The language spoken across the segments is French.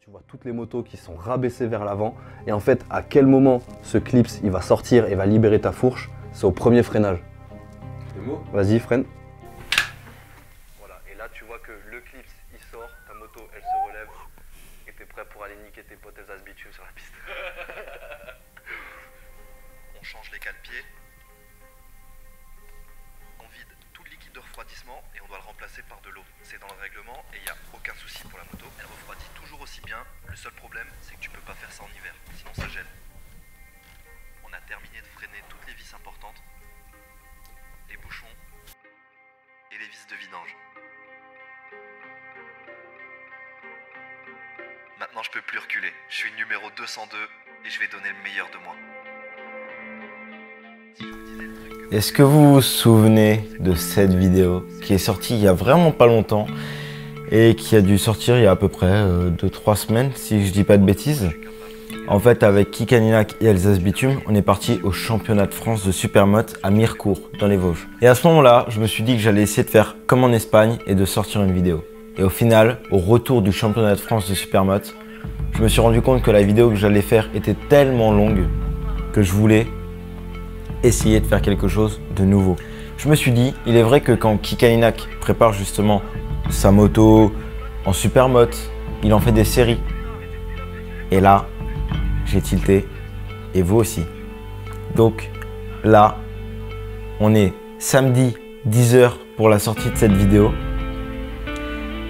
Tu vois toutes les motos qui sont rabaissées vers l'avant. Et en fait, à quel moment ce clips il va sortir et va libérer ta fourche? C'est au premier freinage. Vas-y, freine. Voilà, et là tu vois que le clips il sort, ta moto elle se relève et t'es prêt pour aller niquer tes potes as bitume sur la piste. On change les cale-pieds. On vide tout le liquide de refroidissement et on doit le remplacer par de l'eau. C'est dans le règlement et il n'y a aucun souci pour la moto. Elle refroidit toujours aussi bien. Le seul problème, c'est que tu peux pas faire ça en hiver, sinon ça gèle. On a terminé de freiner toutes les vis importantes, les bouchons et les vis de vidange. Maintenant, je peux plus reculer. Je suis numéro 202 et je vais donner le meilleur de moi. Est-ce que vous vous souvenez de cette vidéo qui est sortie il y a vraiment pas longtemps et qui a dû sortir il y a à peu près 2-3 semaines, si je dis pas de bêtises. En fait, avec Kikaninac et Alsace Bitume, on est parti au championnat de France de Supermoto à Mirecourt, dans les Vosges. Et à ce moment-là, je me suis dit que j'allais essayer de faire comme en Espagne et de sortir une vidéo. Et au final, au retour du championnat de France de Supermoto, je me suis rendu compte que la vidéo que j'allais faire était tellement longue que je voulais essayer de faire quelque chose de nouveau. Je me suis dit, il est vrai que quand Kikaninac prépare justement sa moto en Supermoto, il en fait des séries. Et là, j'ai tilté, et vous aussi. Donc là, on est samedi 10h pour la sortie de cette vidéo.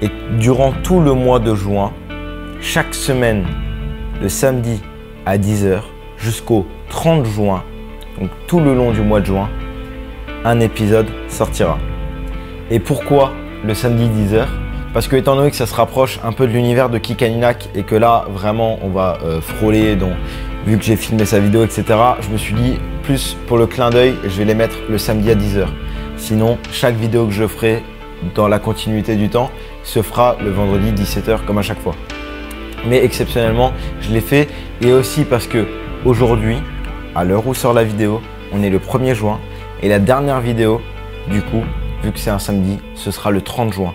Et durant tout le mois de juin, chaque semaine, de samedi à 10h jusqu'au 30 juin, donc tout le long du mois de juin, un épisode sortira. Et pourquoi le samedi 10h? Parce que étant donné que ça se rapproche un peu de l'univers de Kikaninac et que là vraiment on va frôler, vu que j'ai filmé sa vidéo, etc. Je me suis dit, plus pour le clin d'œil, je vais les mettre le samedi à 10h. Sinon, chaque vidéo que je ferai dans la continuité du temps se fera le vendredi 17h comme à chaque fois. Mais exceptionnellement, je l'ai fait, et aussi parce que aujourd'hui, à l'heure où sort la vidéo, on est le 1er juin et la dernière vidéo, du coup, vu que c'est un samedi, ce sera le 30 juin.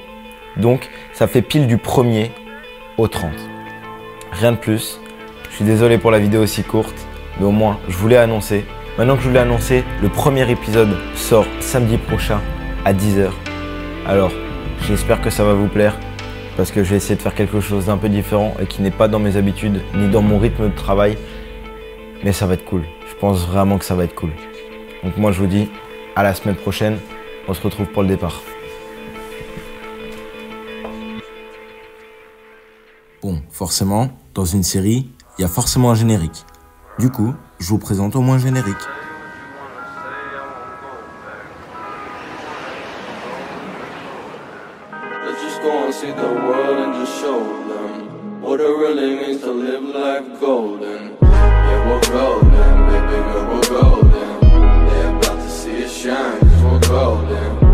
Donc, ça fait pile du 1er au 30. Rien de plus. Je suis désolé pour la vidéo aussi courte, mais au moins, je voulais annoncer. Maintenant que je voulais annoncer, le premier épisode sort samedi prochain à 10h. Alors, j'espère que ça va vous plaire, parce que je vais essayer de faire quelque chose d'un peu différent et qui n'est pas dans mes habitudes, ni dans mon rythme de travail. Mais ça va être cool. Je pense vraiment que ça va être cool. Donc moi, je vous dis à la semaine prochaine. On se retrouve pour le départ. Bon, forcément, dans une série, il y a forcément un générique. Du coup, je vous présente au moins un générique. Let's just go and see the world and just show them what it really means to live life golden. Yeah, we're golden, baby girl, we're golden. They're about to see us shine, 'cause we're golden.